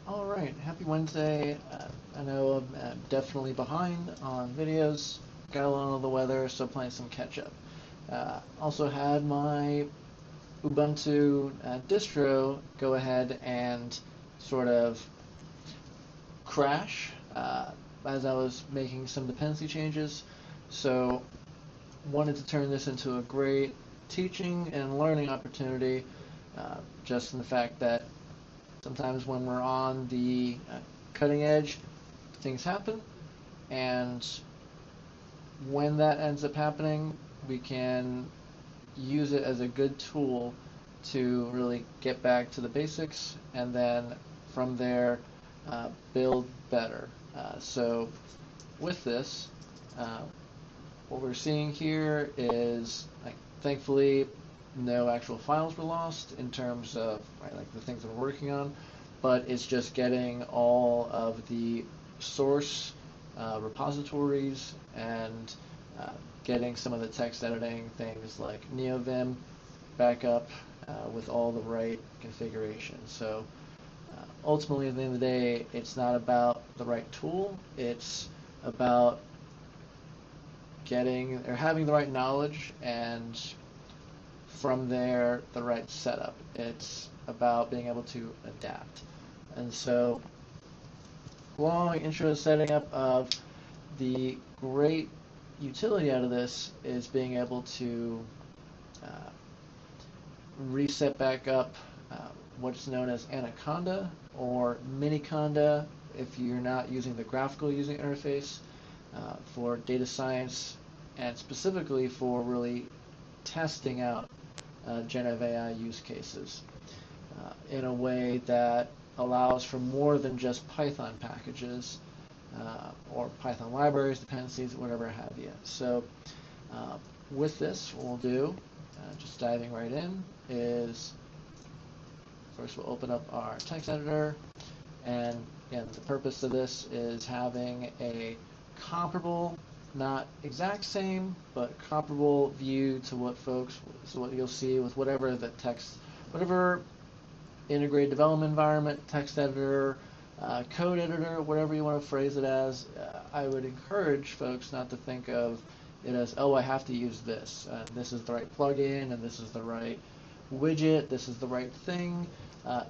All right, happy Wednesday. I know I'm definitely behind on videos. Got a little of the weather, so playing some catch up. Also had my Ubuntu distro go ahead and sort of crash as I was making some dependency changes. So wanted to turn this into a great teaching and learning opportunity, just in the fact that sometimes when we're on the cutting edge, things happen, and when that ends up happening, we can use it as a good tool to really get back to the basics, and then from there, build better. So with this, what we're seeing here is, thankfully, no actual files were lost in terms of the things that we're working on, but it's just getting all of the source repositories and getting some of the text editing things like NeoVim back up with all the right configurations. So ultimately, at the end of the day, it's not about the right tool, it's about getting or having the right knowledge, and from there the right setup. It's about being able to adapt. And so, long intro setting up of the great utility out of this is being able to reset back up what's known as Anaconda or Miniconda if you're not using the graphical user interface for data science, and specifically for really testing out generative AI use cases in a way that allows for more than just Python packages or Python libraries, dependencies, whatever have you. So with this, what we'll do, just diving right in, is first we'll open up our text editor, and again, the purpose of this is having a comparable, not exact same, but comparable view to what you'll see with whatever the text, whatever integrated development environment, text editor, code editor, whatever you want to phrase it as. I would encourage folks not to think of it as, oh, I have to use this. This is the right plugin, and this is the right widget, this is the right thing.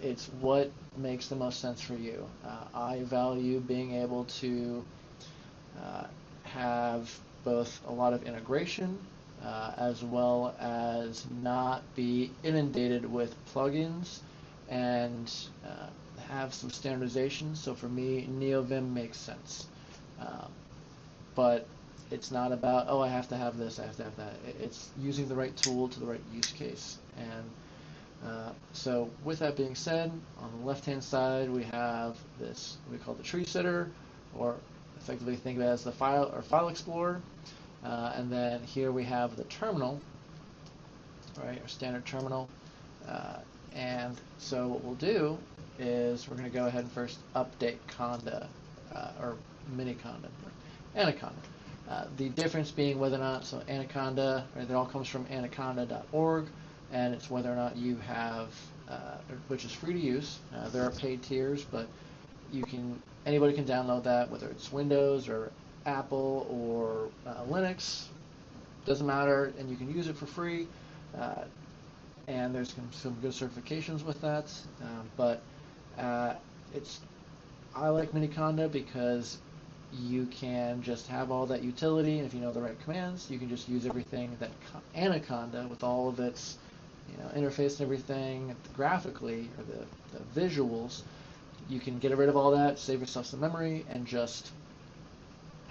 It's what makes the most sense for you. I value being able to have both a lot of integration as well as not be inundated with plugins, and have some standardization. So for me, NeoVim makes sense. But it's not about, oh, I have to have this, I have to have that. It's using the right tool to the right use case. And so with that being said, on the left-hand side, we have this, we call the tree sitter, or effectively think of it as the file explorer. And then here we have the terminal, right, our standard terminal. And so what we'll do is we're going to go ahead and first update Conda, or Miniconda, Anaconda. The difference being whether or not, so Anaconda, right, it all comes from anaconda.org, and it's whether or not you have, which is free to use. There are paid tiers, but anybody can download that, whether it's Windows or Apple or Linux, doesn't matter, and you can use it for free. And there's some good certifications with that, but I like Miniconda because you can just have all that utility, and if you know the right commands, you can just use everything that Anaconda, with all of its interface and everything, graphically, or the visuals, you can get rid of all that, save yourself some memory, and just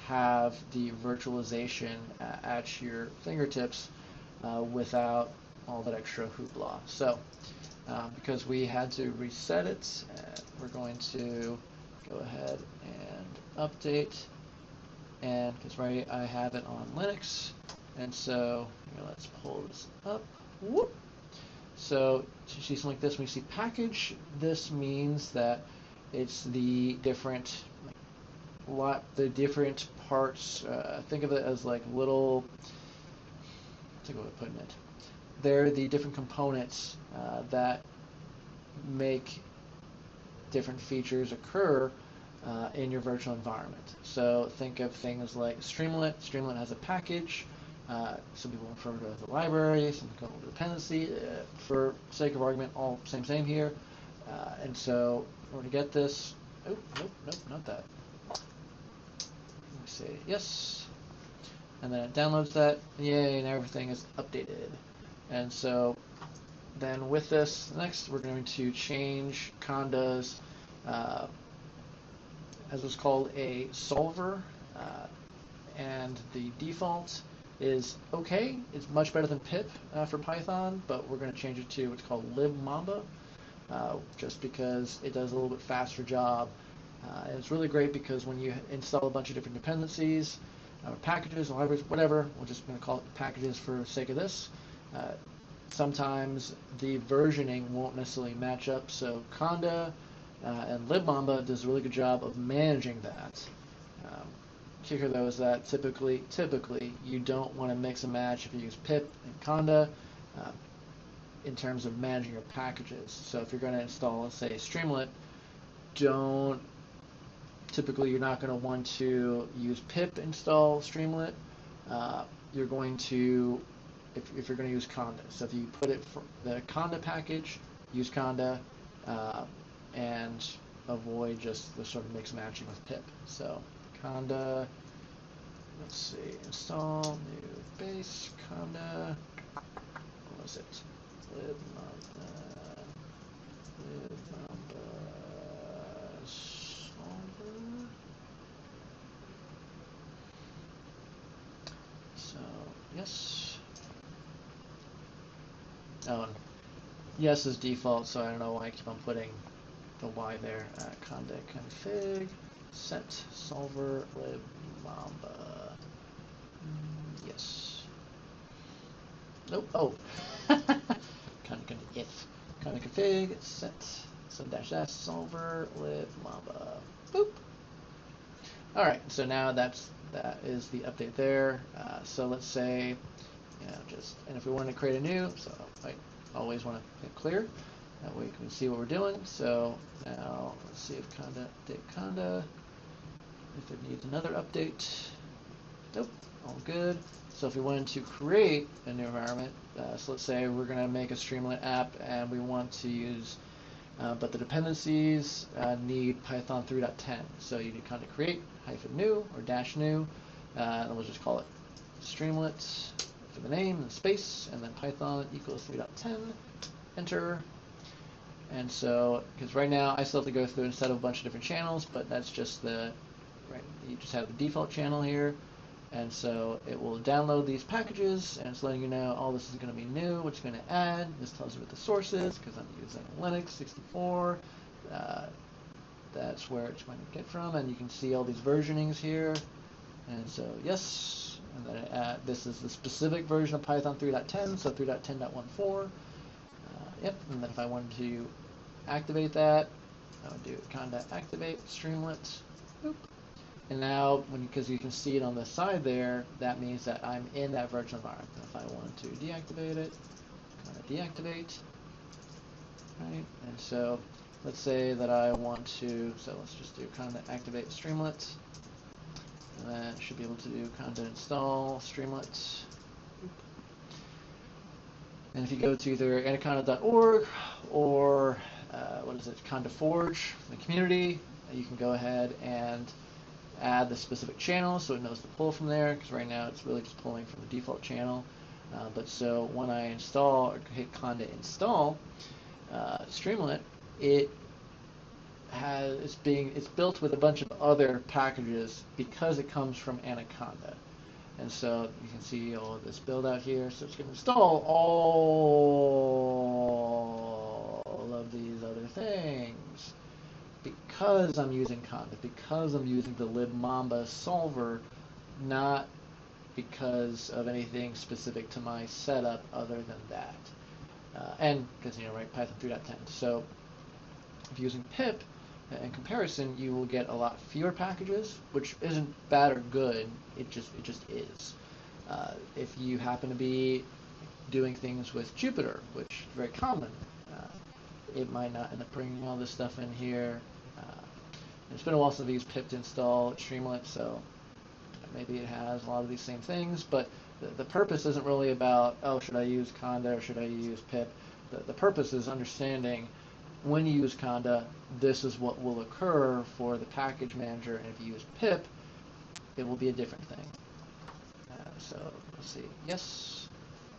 have the virtualization at your fingertips without all that extra hoopla. So because we had to reset it, we're going to go ahead and update, and because I have it on Linux, and so let's pull this up. Whoop. So you see something like this. When you see package, this means that it's the different parts. Think of it as like little, what's a good way of putting it? They're the different components that make different features occur in your virtual environment. So think of things like Streamlit. Streamlit has a package. Some people refer to it as a library, some call it a dependency. For sake of argument, all same here. And so we're going to get this. Oh, nope, not that. Let me say yes. And then it downloads that. Yay, and everything is updated. And so then with this, next we're going to change Conda's, as what's called a solver. And the default is okay. It's much better than pip for Python, but we're going to change it to what's called Libmamba, just because it does a little bit faster job. And it's really great because when you install a bunch of different dependencies, packages, libraries, whatever, we're just going to call it packages for the sake of this. Sometimes the versioning won't necessarily match up, so Conda and Libmamba does a really good job of managing that. Kicker though is that typically you don't want to mix and match if you use pip and Conda in terms of managing your packages. So if you're going to install, let's say, Streamlit, typically you're not going to want to use pip install Streamlit. You're going to, if you're going to use Conda. So if you put it for the Conda package, use Conda, and avoid just the sort of mix matching with pip. So Conda, let's see, install new base Conda. What was it? Libmamba solver. So yes. Oh, and yes is default, so I don't know why I keep on putting the Y there. Conda config set solver libmamba. Yes. Nope. Oh. Conda config set /s solver libmamba. Boop. All right. So now that is the update there. So let's say, and if we want to create a new, so I always want to hit clear. That way we can see what we're doing. So now let's see if Conda update Conda. If it needs another update. Nope, all good. So if we wanted to create a new environment, so let's say we're going to make a Streamlit app and we want to use, but the dependencies need Python 3.10. So you do Conda create -new or -new, and we'll just call it Streamlit for the name and space, and then Python equals 3.10. Enter. And so, because right now I still have to go through and set up a bunch of different channels, but that's just you just have the default channel here. And so it will download these packages, and it's letting you know all this is going to be new, what it's going to add. This tells you what the source is, because I'm using Linux 64. That's where it's going to get from, and you can see all these versionings here. And so, yes, and then this is the specific version of Python 3.10, so 3.10.14. Yep, and then if I wanted to activate that, I would do Conda activate Streamlit. Boop. And now, because you can see it on the side there, that means that I'm in that virtual environment. If I want to deactivate it, Conda deactivate. Right, and so let's say that I want to, so let's just do Conda activate Streamlit. And then should be able to do Conda install Streamlit. And if you go to either anaconda.org or Conda Forge, the community, you can go ahead and add the specific channel so it knows to pull from there, because right now it's really just pulling from the default channel. But so when I install or hit Conda install Streamlit, it's built with a bunch of other packages because it comes from Anaconda. And so you can see all of this build out here. So it's going to install all of these other things because I'm using Conda, because I'm using the Libmamba solver, not because of anything specific to my setup other than that. And because, Python 3.10. So if you're using pip, in comparison, you will get a lot fewer packages, which isn't bad or good. It just is. If you happen to be doing things with Jupyter, which is very common, it might not end up bringing all this stuff in here. It's been a while since I've used pip to install Streamlit, so maybe it has a lot of these same things, but the purpose isn't really about, oh, should I use Conda or should I use pip? The purpose is understanding when you use Conda, this is what will occur for the package manager, and if you use pip, it will be a different thing. So let's see, yes,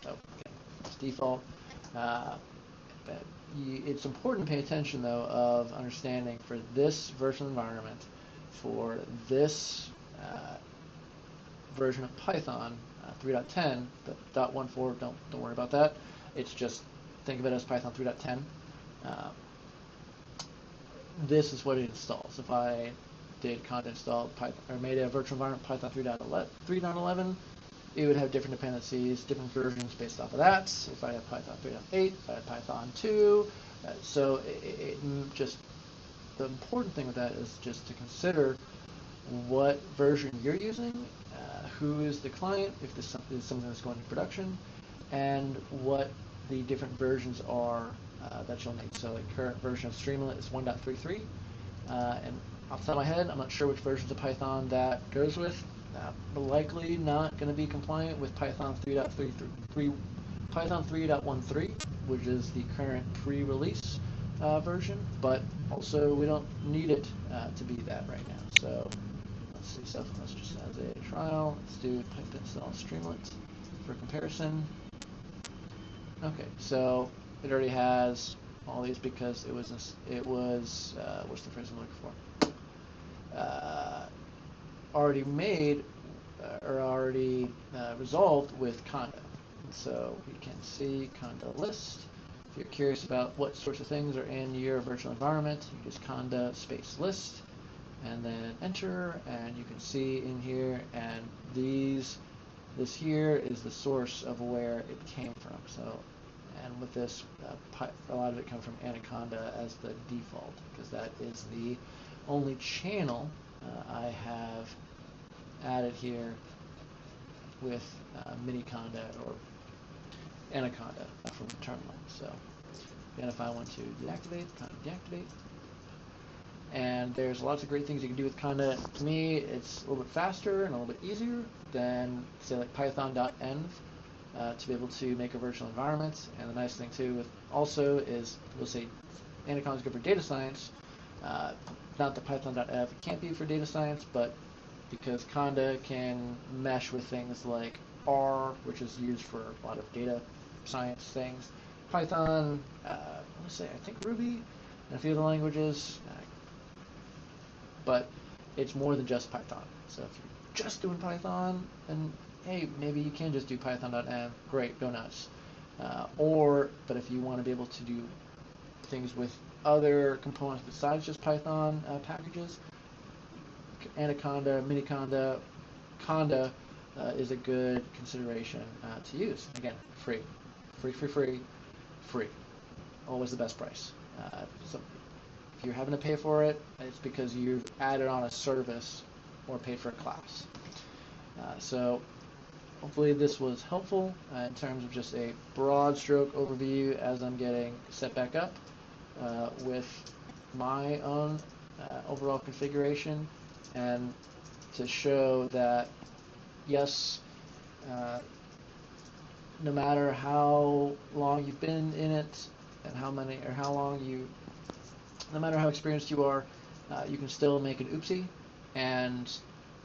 oh, okay, it's default. It's important to pay attention, though, of understanding for this version environment, for this version of Python 3.10, the .14, don't worry about that. It's just, think of it as Python 3.10. This is what it installs. If I did conda install Python, or made a virtual environment Python 3.11, it would have different dependencies, different versions based off of that. If I have Python 3.8, if I have Python 2, so it just, the important thing with that is just to consider what version you're using, who is the client, if this is something that's going to production, and what the different versions are that you'll need. So the current version of Streamlit is 1.33, and off the top of my head, I'm not sure which versions of Python that goes with. Likely not going to be compliant with Python 3.13, which is the current pre-release version, but also we don't need it to be that right now. So let's see, so let's just as a trial, let's do pip install Streamlit for comparison. Okay, so it already has all these because it was what's the phrase I'm looking for? Already made or already resolved with Conda. And so we can see Conda list. If you're curious about what sorts of things are in your virtual environment, you just Conda space list and then enter, and you can see in here, and this here is the source of where it came from. So, and with this, a lot of it comes from Anaconda as the default, because that is the only channel I have added here with Miniconda or Anaconda from the terminal. So again, if I want to deactivate, Conda deactivate. And there's lots of great things you can do with Conda. To me, it's a little bit faster and a little bit easier than, say, like python.env to be able to make a virtual environment. And the nice thing, too, with also is, we'll say Anaconda is good for data science. Not that python.env can't be for data science, but because Conda can mesh with things like R, which is used for a lot of data science things. Python, let's say, I think Ruby, and a few other languages, but it's more than just Python. So if you're just doing Python, then hey, maybe you can just do python.env. Great, go nuts. But if you want to be able to do things with other components besides just Python packages, Anaconda, Miniconda, Conda is a good consideration to use. Again, free. Always the best price. So if you're having to pay for it, it's because you've added on a service or paid for a class. So hopefully this was helpful in terms of just a broad stroke overview as I'm getting set back up with my own overall configuration, and to show that yes, no matter how long you've been in it and no matter how experienced you are, you can still make an oopsie, and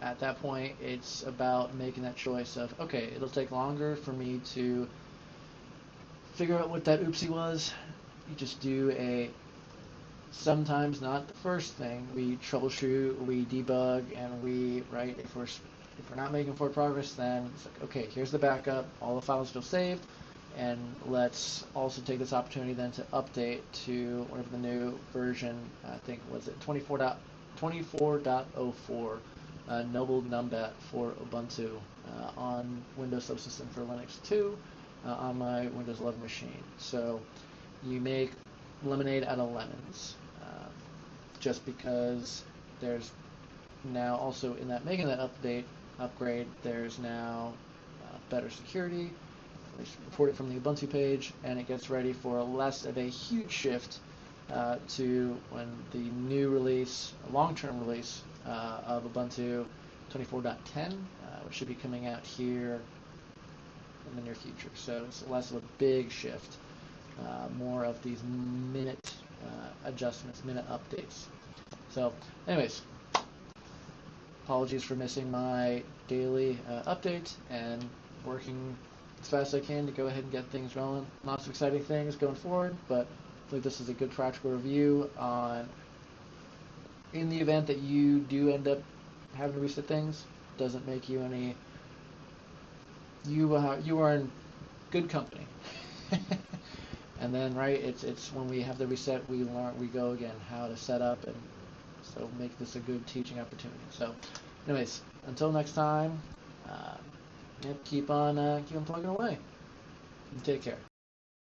at that point it's about making that choice of, okay, it'll take longer for me to figure out what that oopsie was. You just do sometimes not the first thing. We troubleshoot, we debug, and if we're not making forward progress, then it's like, okay, here's the backup, all the files still saved, and let's also take this opportunity then to update to whatever the new version, I think, was it 24.04, Noble Numbat for Ubuntu on Windows Subsystem for Linux 2 on my Windows 11 machine. So you make lemonade out of lemons, just because there's now also in that making that upgrade, there's now better security. At least report it from the Ubuntu page, and it gets ready for less of a huge shift to when the new release, long-term release of Ubuntu 24.10, which should be coming out here in the near future. So it's less of a big shift, more of these minute adjustments, minute updates. So anyways, apologies for missing my daily update, and working as fast as I can to go ahead and get things rolling. Lots of exciting things going forward, but I think this is a good practical review on, in the event that you do end up having to reset things, doesn't make you any, you are in good company. And then, right, it's when we have the reset, we go again how to set up, and so make this a good teaching opportunity. So anyways, until next time, keep on plugging away, and take care.